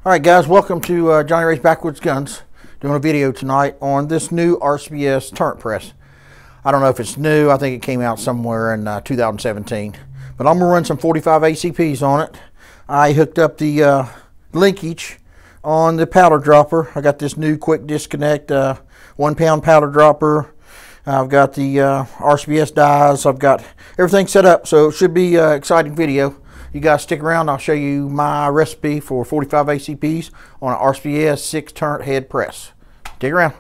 Alright guys, welcome to Johnny Ray's Backwoods Guns. Doing a video tonight on this new RCBS turret press. I don't know if it's new, I think it came out somewhere in 2017. But I'm going to run some 45 ACPs on it. I hooked up the linkage on the powder dropper. I got this new quick disconnect 1 pound powder dropper. I've got the RCBS dies. I've got everything set up, so it should be an exciting video. You guys stick around, I'll show you my recipe for 45 ACPs on an RCBS 6 turret head press. Stick around.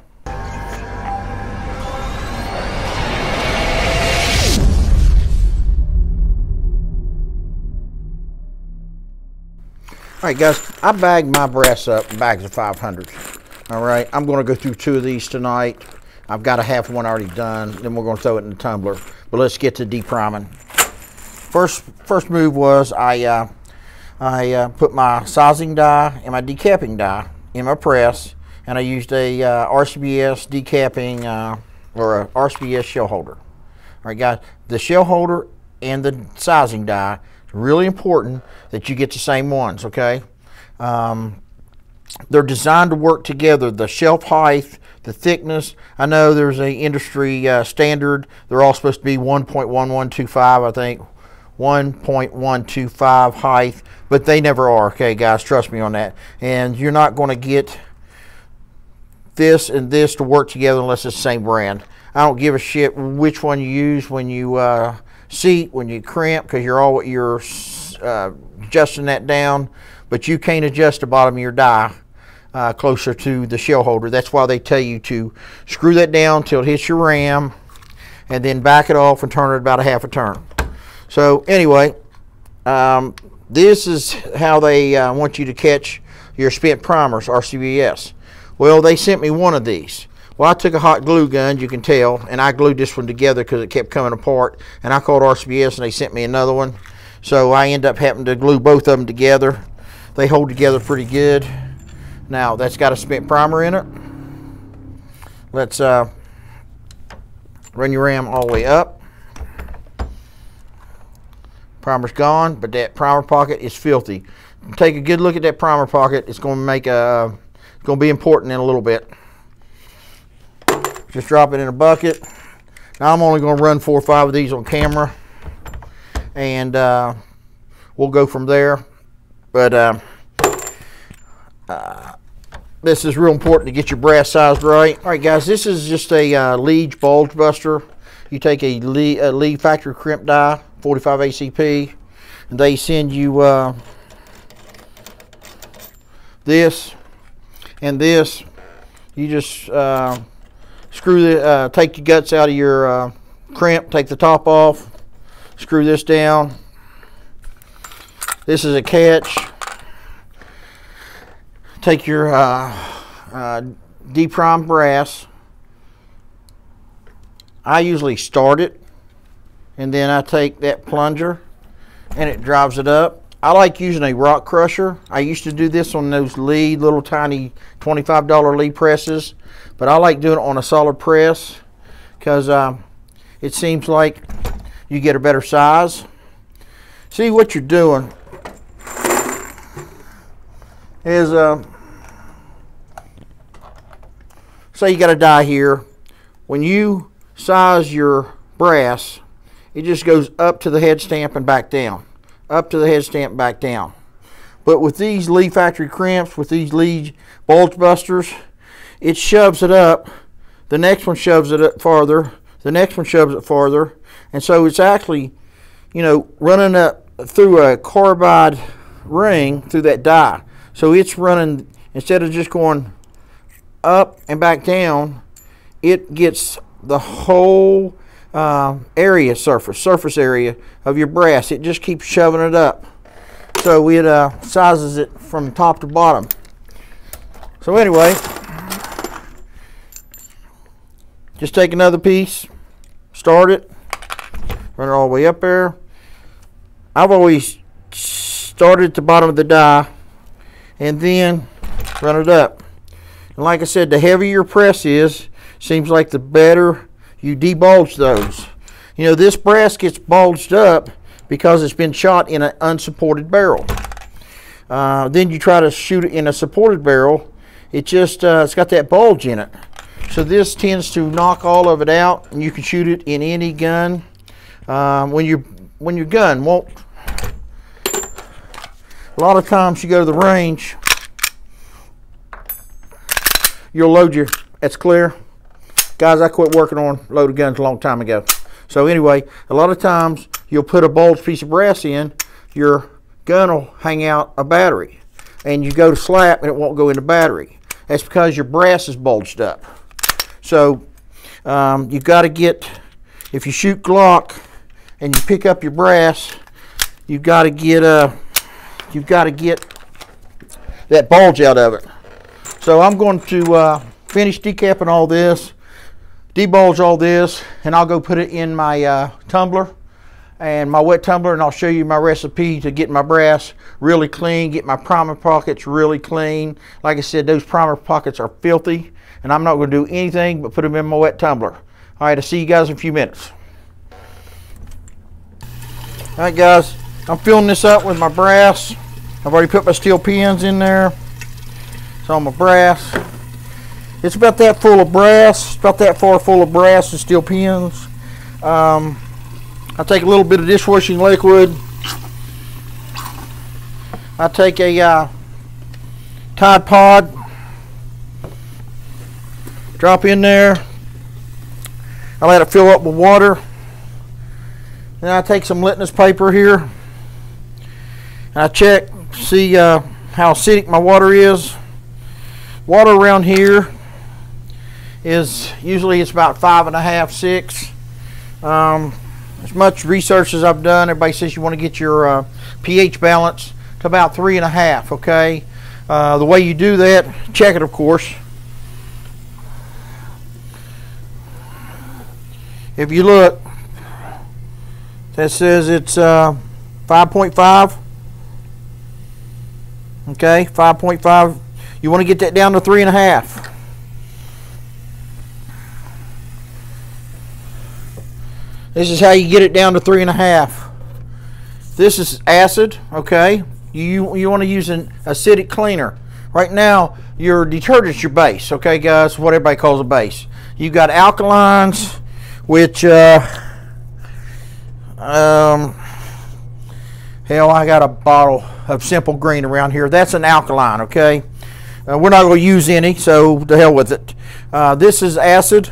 Alright guys, I bagged my brass up in bags of 500s. Alright, I'm going to go through 2 of these tonight. I've got a half one already done, then we're going to throw it in the tumbler. But let's get to depriming. First move was I put my sizing die and my decapping die in my press, and I used a RCBS decapping or a RCBS shell holder. All right, guys, the shell holder and the sizing die, it's really important that you get the same ones. Okay, they're designed to work together. The shelf height, the thickness. I know there's a industry standard. They're all supposed to be 1.1125, I think. 1.125 height, but they never are. Okay guys, trust me on that. And you're not going to get this and this to work together unless it's the same brand. I don't give a shit which one you use when you seat, when you crimp, because you're adjusting that down, but you can't adjust the bottom of your die closer to the shell holder. That's why they tell you to screw that down till it hits your ram and then back it off and turn it about a half a turn. So anyway, this is how they want you to catch your spent primers, RCBS. Well, they sent me one of these. Well, I took a hot glue gun, you can tell, and I glued this one together because it kept coming apart. And I called RCBS and they sent me another one. So I end up having to glue both of them together. They hold together pretty good. Now, that's got a spent primer in it. Let's run your ram all the way up. Primer's gone, but that primer pocket is filthy. Take a good look at that primer pocket. It's going to make a, it's going to be important in a little bit. Just drop it in a bucket. Now I'm only going to run 4 or 5 of these on camera, and we'll go from there. But this is real important to get your brass sized right. All right, guys, this is just a linkage bulge buster. You take a Lee factory crimp die, 45 ACP, and they send you this and this. You just screw the take the guts out of your crimp, take the top off, screw this down. This is a catch. Take your deprimed brass. I usually start it, and then I take that plunger and it drives it up. I like using a rock crusher. I used to do this on those Lee little tiny $25 Lee presses, but I like doing it on a solid press because it seems like you get a better size. See, what you're doing is say you got a die here. When you size your brass, it just goes up to the head stamp and back down, up to the head stamp, back down. But with these Lee factory crimps, with these Lee bulge busters, it shoves it up. The next one shoves it up farther. The next one shoves it farther, and so it's actually, you know, running up through a carbide ring through that die. So it's running, instead of just going up and back down, it gets the whole area, surface area of your brass. It just keeps shoving it up, so it sizes it from top to bottom. So anyway, just take another piece, start it, run it all the way up there. I've always started at the bottom of the die and then run it up. And like I said, the heavier your press is, seems like the better you debulge those. You know, this brass gets bulged up because it's been shot in an unsupported barrel. then you try to shoot it in a supported barrel, it just it's got that bulge in it. So this tends to knock all of it out, and you can shoot it in any gun. When your gun won't. A lot of times you go to the range, you'll load your. That's clear, guys. I quit working on loaded guns a long time ago. So anyway, a lot of times you'll put a bulged piece of brass in, your gun will hang out a battery, and you go to slap and it won't go in the battery. That's because your brass is bulged up. So you've got to get, if you shoot Glock and you pick up your brass, you've got to get that bulge out of it. So I'm going to finish decapping all this, debulge all this, and I'll go put it in my tumbler and my wet tumbler, and I'll show you my recipe to get my brass really clean, get my primer pockets really clean. Like I said, those primer pockets are filthy, and I'm not going to do anything but put them in my wet tumbler. All right, I'll see you guys in a few minutes. All right, guys, I'm filling this up with my brass. I've already put my steel pins in there. It's on my brass. It's about that full of brass, about that far full of brass and steel pins. I take a little bit of dishwashing liquid. I take a Tide Pod, drop in there. I let it fill up with water. Then I take some litmus paper here. And I check, see how acidic my water is. Water around here is usually it's about 5.5, 6. As much research as I've done, everybody says you want to get your pH balance to about 3.5. Okay, the way you do that, check it, of course. If you look, that says it's 5.5. Okay, 5.5. You want to get that down to 3.5. This is how you get it down to 3.5. This is acid, okay? You want to use an acidic cleaner. Right now, your detergent's your base, okay, guys? What everybody calls a base. You've got alkalines, which, hell, I got a bottle of Simple Green around here. That's an alkaline, okay? We're not going to use any, so to hell with it. This is acid.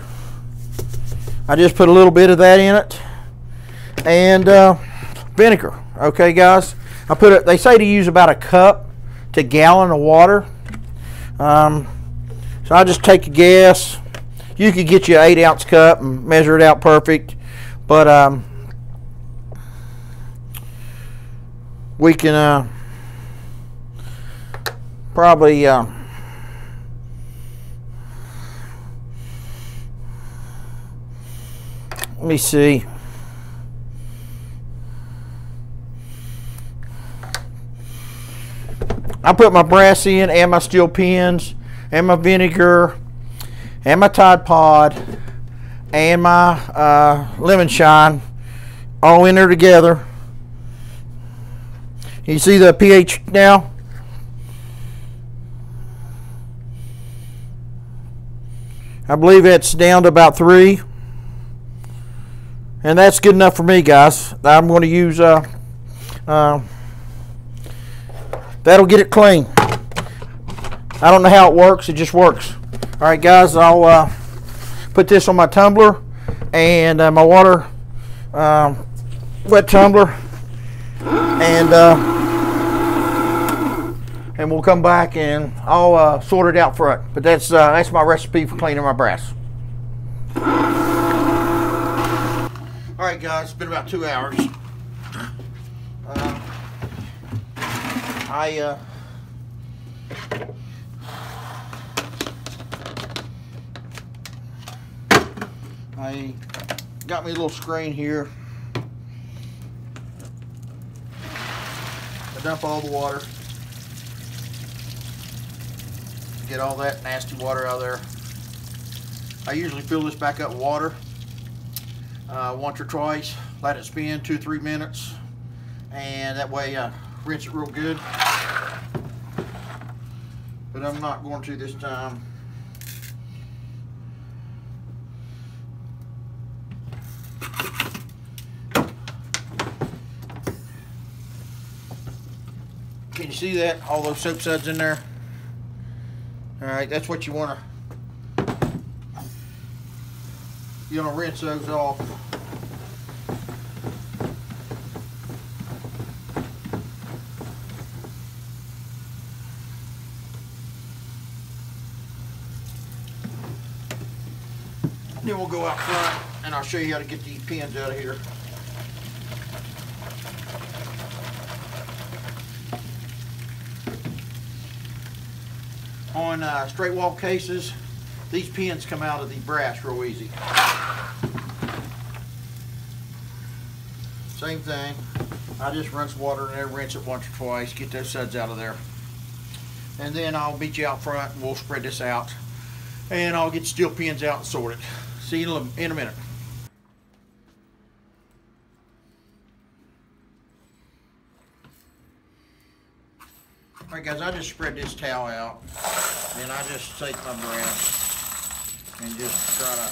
I just put a little bit of that in it, and vinegar. Okay, guys. I put it. They say to use about a cup to gallon of water. So I just take a guess. You could get you an 8-ounce cup and measure it out perfect, but we can probably. Let me see. I put my brass in, and my steel pins, and my vinegar, and my Tide Pod, and my lemon shine, all in there together. You see the pH now? I believe it's down to about 3. And that's good enough for me, guys. I'm going to use, that'll get it clean. I don't know how it works. It just works. All right, guys, I'll put this on my tumbler and my water wet tumbler, and we'll come back and I'll sort it out front. But that's my recipe for cleaning my brass. All right, guys, it's been about 2 hours. I got me a little screen here. I dump all the water. Get all that nasty water out of there. I usually fill this back up with water. Once or twice, let it spin 2-3 minutes, and that way rinse it real good. but I'm not going to this time. Can you see that? All those soap suds in there? Alright, that's what you want to, rinse those off. Then we'll go out front and I'll show you how to get these pins out of here. On straight wall cases, these pins come out of the brass real easy. Same thing. I just rinse water in there, rinse it once or twice, get those suds out of there. And then I'll meet you out front and we'll spread this out. And I'll get steel pins out and sort it. See you in a minute. Alright guys, I just spread this towel out. And I just take my brass and just try to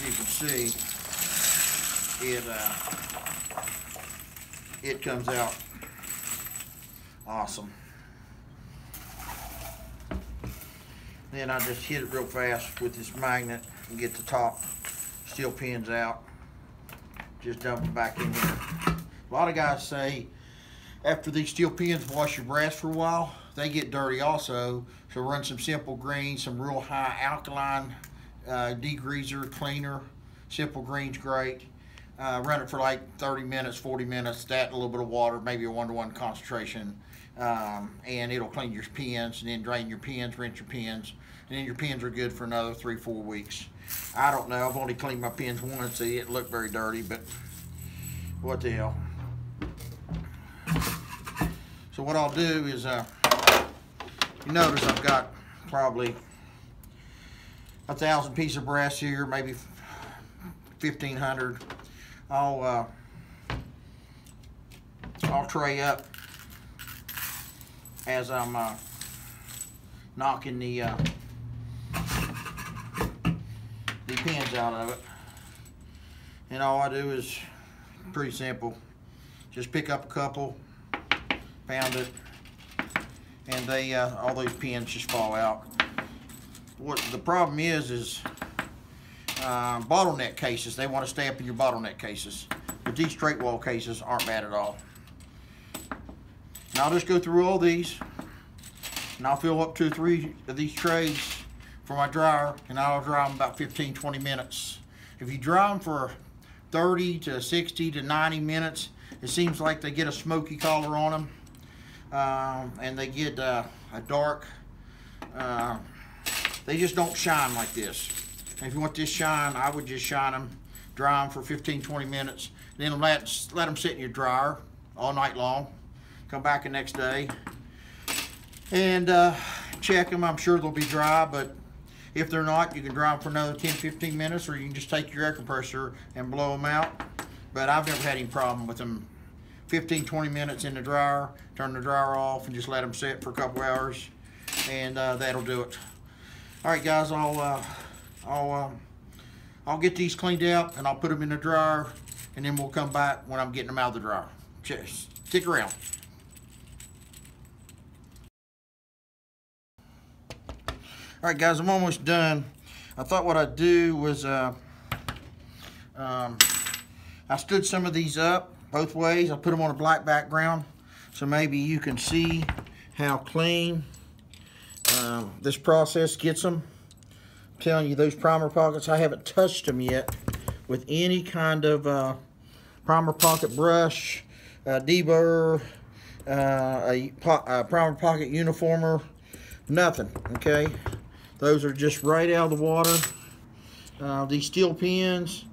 you can see it comes out awesome. Then I just hit it real fast with this magnet and get the top steel pins out. Just dump them back in here. A lot of guys say after these steel pins wash your brass for a while, they get dirty also. So run some simple green, some real high alkaline degreaser, cleaner. Simple green's great. Run it for like 30 minutes, 40 minutes, that, a little bit of water, maybe a 1-to-1 concentration, and it'll clean your pins, and then drain your pins, rinse your pins, and then your pins are good for another 3-4 weeks. I don't know, I've only cleaned my pins once, so it didn't look very dirty, but what the hell. So what I'll do is, you notice I've got probably 1,000 pieces of brass here, maybe 1,500. I'll tray up as I'm knocking the pins out of it. And all I do is pretty simple. Just pick up a couple, pound it, and they all those pins just fall out. What the problem is bottleneck cases. They want to stay up in your bottleneck cases, but these straight wall cases aren't bad at all. And I'll just go through all these, and I'll fill up 2 or 3 of these trays for my dryer, and I'll dry them about 15-20 minutes. If you dry them for 30 to 60 to 90 minutes, it seems like they get a smoky color on them, and they get a dark, they just don't shine like this. And if you want this shine, I would just shine them, dry them for 15-20 minutes, then let them sit in your dryer all night long. Come back the next day and check them. I'm sure they'll be dry, but if they're not, you can dry them for another 10-15 minutes, or you can just take your air compressor and blow them out. But I've never had any problem with them. 15-20 minutes in the dryer, turn the dryer off, and just let them sit for a couple hours, and that'll do it. All right, guys, I'll get these cleaned out, and I'll put them in the dryer, and then we'll come back when I'm getting them out of the dryer. Just stick around. All right, guys, I'm almost done. I thought what I'd do was I stood some of these up both ways. I put them on a black background so maybe you can see how clean this process gets them. I'm telling you, those primer pockets, I haven't touched them yet with any kind of primer pocket brush, deburr, a primer pocket uniformer, nothing, okay? Those are just right out of the water. These steel pins,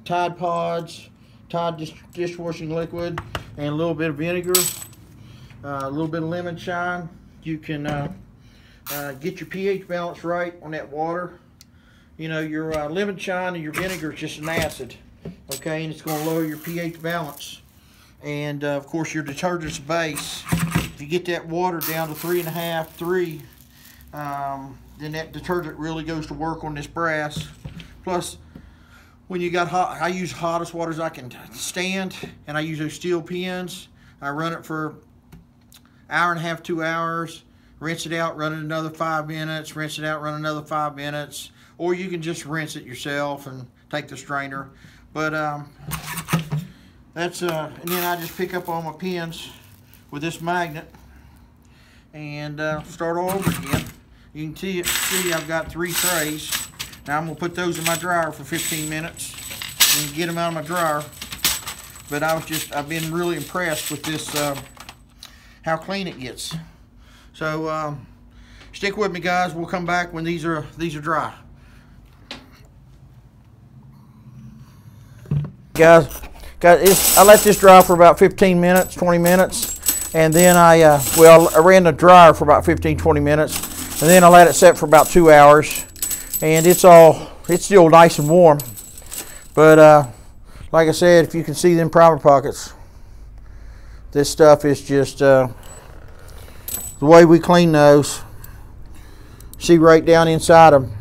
Tide Pods, Tide dishwashing liquid, and a little bit of vinegar, a little bit of lemon shine. You can get your pH balance right on that water. You know, your lemon shine and your vinegar is just an acid, okay, and it's going to lower your pH balance. And of course your detergent's base. If you get that water down to 3.5, 3, then that detergent really goes to work on this brass. Plus, when you got hot, I use hottest water as I can stand, and I use those steel pins. I run it for hour and a half, 2 hours, rinse it out, run it another 5 minutes, rinse it out, run another 5 minutes, or you can just rinse it yourself and take the strainer. But that's and then I just pick up all my pins with this magnet and start all over again. You can see I've got 3 trays. Now I'm gonna put those in my dryer for 15 minutes and get them out of my dryer. But I've been really impressed with this, how clean it gets. So stick with me, guys. We'll come back when these are dry. Guys, I let this dry for about 15 minutes, 20 minutes, and then I ran the dryer for about 15-20 minutes, and then I let it set for about 2 hours, and it's still nice and warm. But like I said, if you can see them primer pockets, this stuff is just the way we clean those. See right down inside them,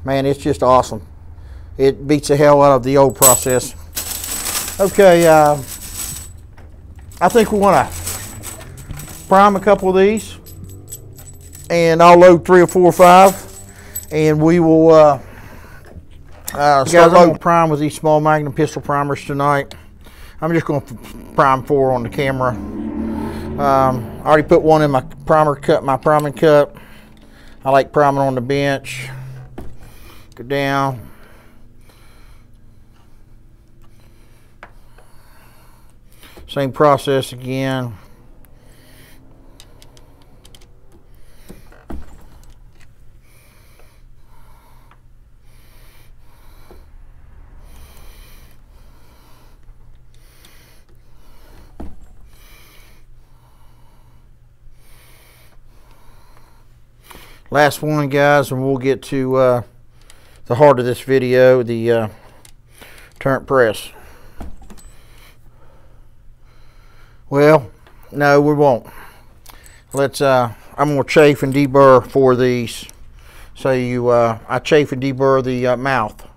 man, it's just awesome. It beats the hell out of the old process. Okay, I think we want to prime a couple of these, and I'll load 3 or 4 or 5, and we will start loading prime with these small Magnum pistol primers tonight. I'm just going to prime 4 on the camera. I already put one in my primer cup, my priming cup. I like priming on the bench. Go down. Same process again. Last one, guys, and we'll get to the heart of this video, the turret press. Well, no, we won't. Let's. I'm gonna chafe and deburr for these. So I chafe and deburr the mouth,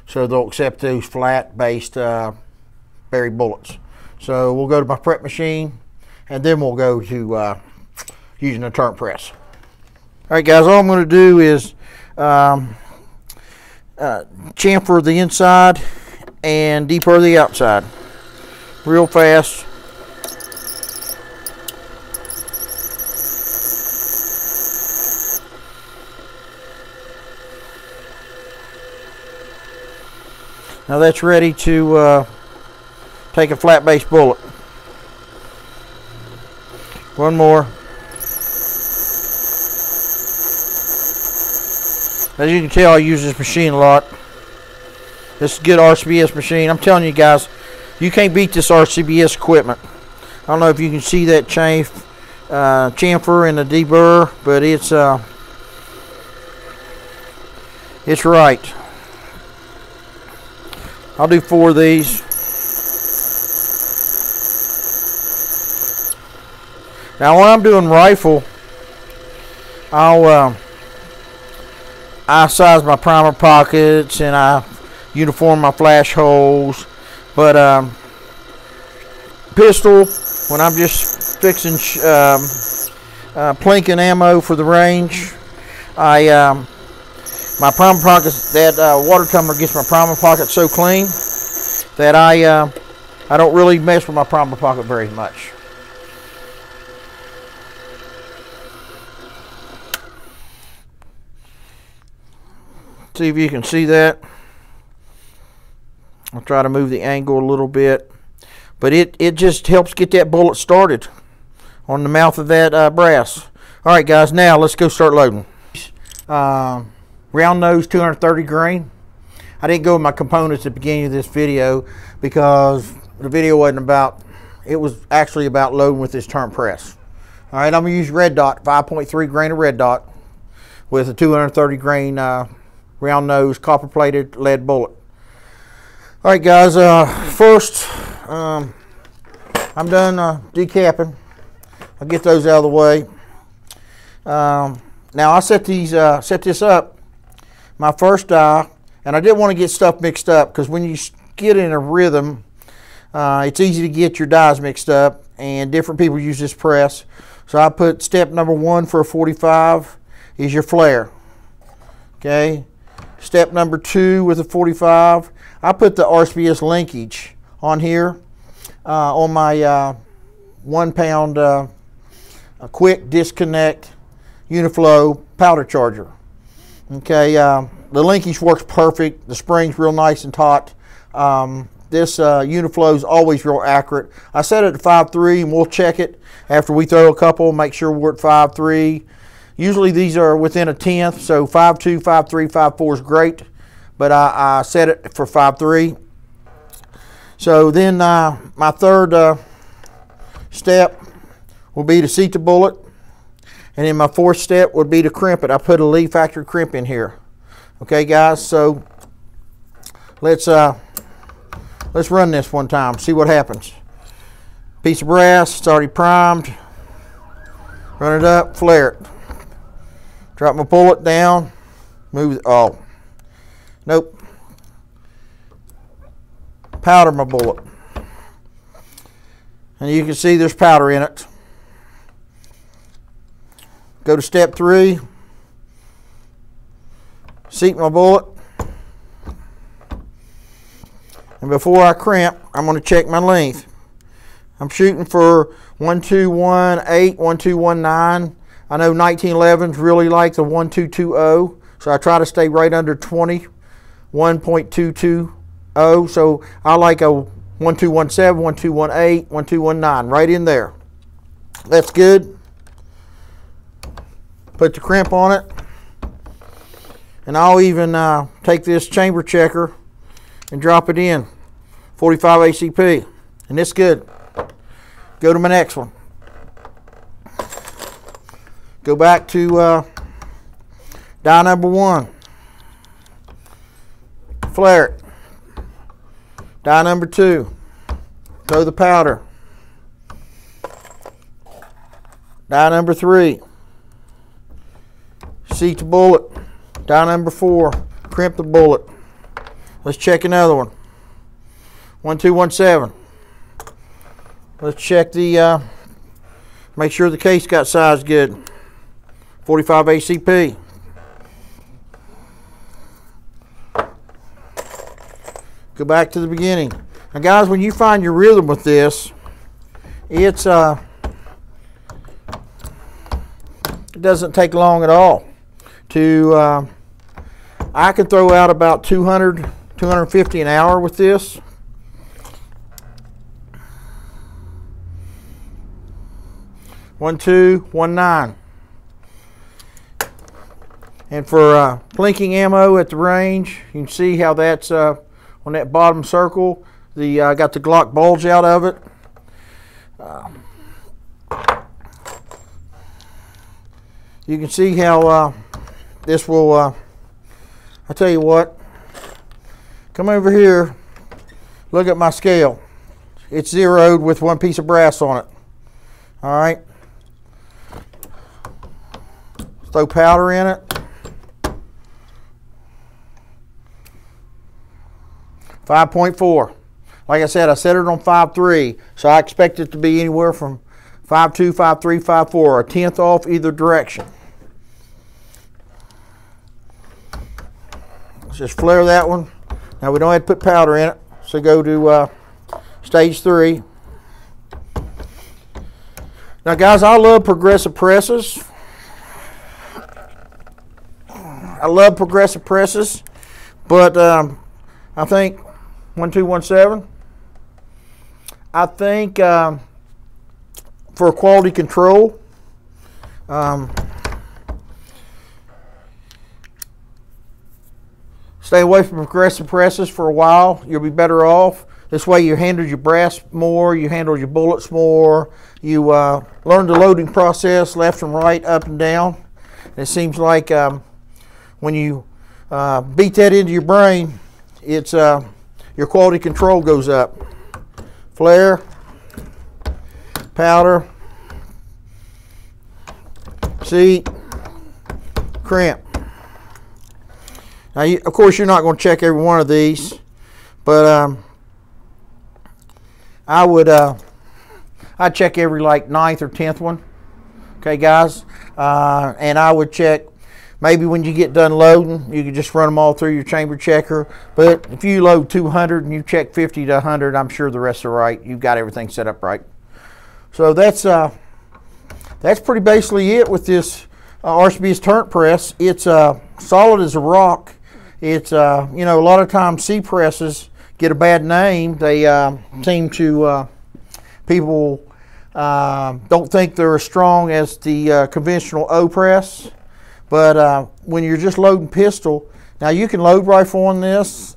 so they'll accept those flat-based berry bullets. So we'll go to my prep machine, and then we'll go to using the turret press. All right, guys. All I'm gonna do is chamfer the inside and deburr the outside, real fast. Now that's ready to take a flat base bullet. One more. As you can tell, I use this machine a lot. This is a good RCBS machine. I'm telling you guys, you can't beat this RCBS equipment. I don't know if you can see that chamfer and the deburr, but it's right. I'll do 4 of these. Now when I'm doing rifle, I size my primer pockets and I uniform my flash holes. But pistol, when I'm just fixing plinking ammo for the range, my primer pockets, that water tumbler gets my primer pocket so clean that I don't really mess with my primer pocket very much. See if you can see that. I'll try to move the angle a little bit, but it just helps get that bullet started on the mouth of that brass. All right, guys, now let's go start loading. Round nose 230 grain. I didn't go with my components at the beginning of this video because the video wasn't about, it was actually about loading with this turret press. All right, I'm gonna use red dot, 5.3 grain of red dot with a 230 grain round nose copper plated lead bullet. All right, guys, first I'm I'm done decapping. I'll get those out of the way. Now I set this up, my first die, and I didn't want to get stuff mixed up because when you get in a rhythm, it's easy to get your dies mixed up, and different people use this press. So I put step number 1 for a 45 is your flare. Okay. Step number 2 with a 45, I put the RCBS linkage on here on my 1 pound quick disconnect Uniflow powder charger. Okay, the linkage works perfect. The spring's real nice and taut. This Uniflow is always real accurate. I set it at 5.3 and we'll check it after we throw a couple, make sure we're at 5.3. Usually these are within a tenth, so 5.2, 5.3, 5.4 is great, but I set it for 5.3. So then my third step will be to seat the bullet, and then my fourth step would be to crimp it. I put a Lee factory crimp in here. Okay, guys, so let's run this one time, see what happens. Piece of brass, it's already primed. Run it up, flare it. Drop my bullet down, move, oh, nope. Powder my bullet. And you can see there's powder in it. Go to step 3, seat my bullet. And before I crimp, I'm going to check my length. I'm shooting for 1218, 1219. I know 1911s really like the 1220, so I try to stay right under 20, 1.220. So I like a 1217, 1218, 1219, right in there. That's good. Put the crimp on it. And I'll even take this chamber checker and drop it in. 45 ACP. And it's good. Go to my next one. Go back to die number 1. Flare it. Die number 2. Throw the powder. Die number 3. Seat the bullet. Die number 4. Crimp the bullet. Let's check another one. 1217. Let's check the, make sure the case got sized good. 45 ACP. Go back to the beginning. Now guys, when you find your rhythm with this, it doesn't take long at all to, I can throw out about 200, 250 an hour with this. One, 2, 1, 9. And for plinking ammo at the range, you can see how that's on that bottom circle. I got the Glock bulge out of it. You can see how this will, I'll tell you what, come over here, look at my scale. It's zeroed with 1 piece of brass on it. All right. Throw powder in it. 5.4. Like I said, I set it on 5.3, so I expect it to be anywhere from 5.2, 5.3, 5.4, a tenth off either direction. Let's just flare that one. Now we don't have to put powder in it, so go to stage 3. Now guys, I love progressive presses. But I think 1217. I think for quality control, stay away from progressive presses for a while. You'll be better off. This way you handle your brass more, you handle your bullets more, you learn the loading process left and right, up and down. And it seems like when you beat that into your brain, it's your quality control goes up. Flare, powder, seat, crimp. Now, of course, you're not going to check every one of these, but I'd check every like 9th or 10th one. Okay, guys, and I would check maybe when you get done loading, you can just run them all through your chamber checker. But if you load 200 and you check 50 to 100, I'm sure the rest are right. You've got everything set up right. So that's pretty basically it with this RCBS turret press. It's solid as a rock. It's you know, a lot of times C presses get a bad name. They seem to people don't think they're as strong as the conventional O press. But when you're just loading pistol, now you can load rifle on this.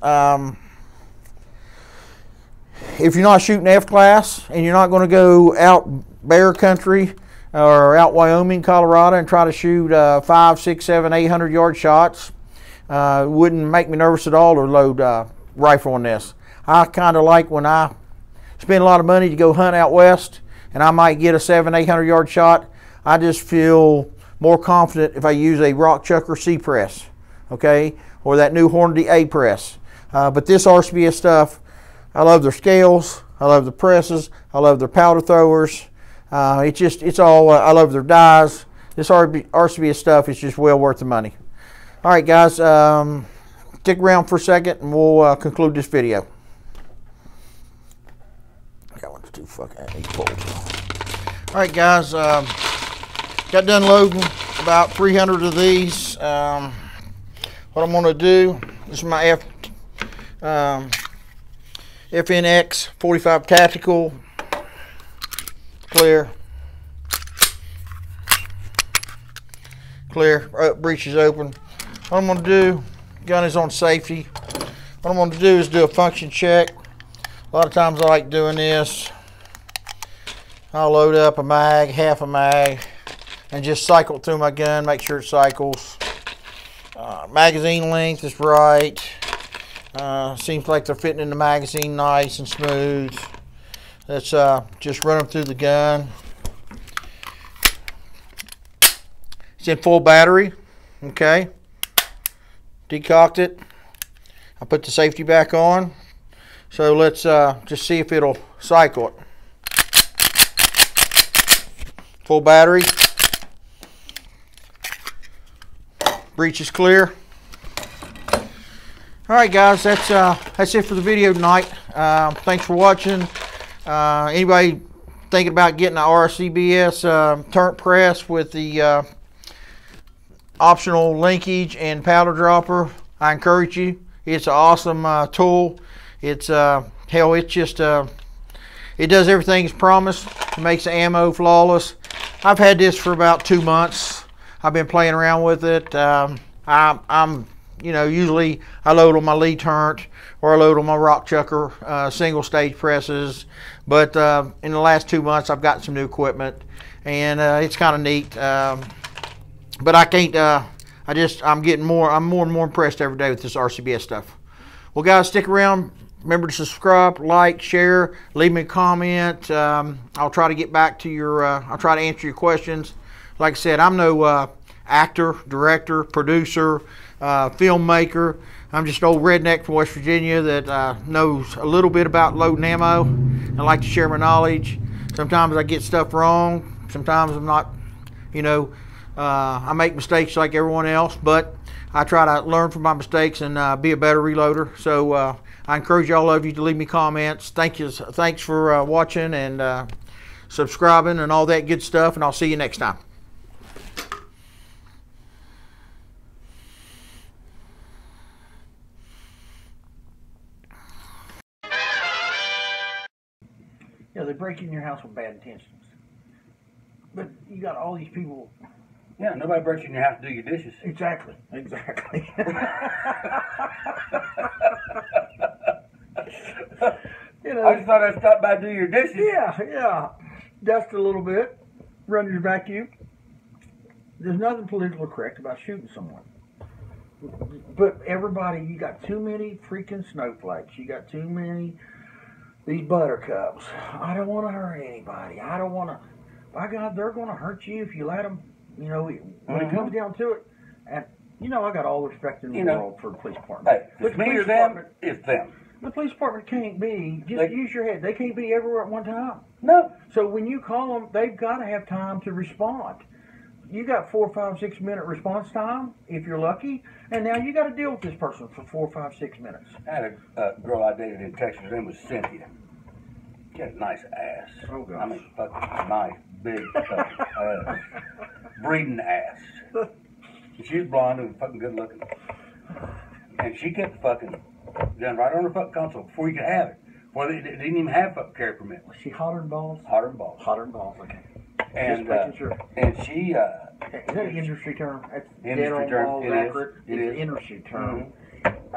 If you're not shooting F-class and you're not going to go out bear country or out Wyoming, Colorado and try to shoot 5, 6, 7, 800 yard shots, it wouldn't make me nervous at all to load rifle on this. I kind of like when I spend a lot of money to go hunt out west and I might get a 700, 800 yard shot. I just feel more confident if I use a rock chucker C press, okay, or that new Hornady A press. But this RCBS stuff, I love their scales, I love the presses, I love their powder throwers. It's all, I love their dies. This RCBS stuff is just well worth the money. All right, guys, stick around for a second and we'll conclude this video. That one's too fucking cold. All right, guys, got done loading about 300 of these. What I'm going to do, this is my FNX 45 Tactical. Clear. Breech is open. What I'm going to do, gun is on safety. What I'm going to do is do a function check. A lot of times I like doing this. I'll load up a mag, half a mag, and just cycle through my gun, make sure it cycles. Magazine length is right. Seems like they're fitting in the magazine nice and smooth. Let's just run them through the gun. It's in full battery, okay. Decocked it. I put the safety back on. So let's just see if it'll cycle it. Full battery. Breech is clear. All right, guys, that's it for the video tonight. Thanks for watching. Anybody thinking about getting an RCBS turret press with the optional linkage and powder dropper, I encourage you. It's an awesome tool. It's hell, it's just it does everything as promised. It makes the ammo flawless. I've had this for about 2 months. I've been playing around with it. I'm you know, usually I load on my Lee turret or I load on my rock chucker single stage presses, but in the last 2 months I've got some new equipment and it's kind of neat. But I can't, I'm more and more impressed every day with this RCBS stuff. Well, guys, stick around. Remember to subscribe, like, share, leave me a comment. I'll try to get back to your, I'll try to answer your questions. Like I said, I'm no actor, director, producer, filmmaker. I'm just an old redneck from West Virginia that knows a little bit about loading ammo. I like to share my knowledge. Sometimes I get stuff wrong. Sometimes I'm not, you know, I make mistakes like everyone else, but I try to learn from my mistakes and be a better reloader. So I encourage all of you to leave me comments. Thanks for watching and subscribing and all that good stuff, and I'll see you next time. Yeah, they break in your house with bad intentions. But you got all these people. Yeah, nobody breaks in your house to do your dishes. Exactly. You know, I just thought I'd stop by and do your dishes. Yeah. Dust a little bit, run your vacuum. There's nothing politically correct about shooting someone. But everybody, you got too many freaking snowflakes. You got too many these buttercups. I don't want to hurt anybody. I don't want to. By God, they're going to hurt you if you let them. You know, when it comes down to it, and you know, I got all the respect in the world for the police department. Hey, if it's me or them, it's them. The police department can't be, use your head, they can't be everywhere at one time. No. So when you call them, they've got to have time to respond. You got 4, 5, 6 minute response time, if you're lucky, and now you got to deal with this person for 4, 5, 6 minutes. I had a girl I dated in Texas, her name was Cynthia. She had a nice ass. Oh, gosh. I mean, fucking nice, big, breeding ass. And she was blonde and fucking good looking. And she kept fucking done right on her fucking console before you could have it. Before they didn't even have fucking carry permit. Was she hotter than balls? Hotter than balls. Hotter than balls, okay. And, just making sure. And she, is that an industry term? That's industry term. Balls, It accurate. is. It's an industry term. Mm-hmm.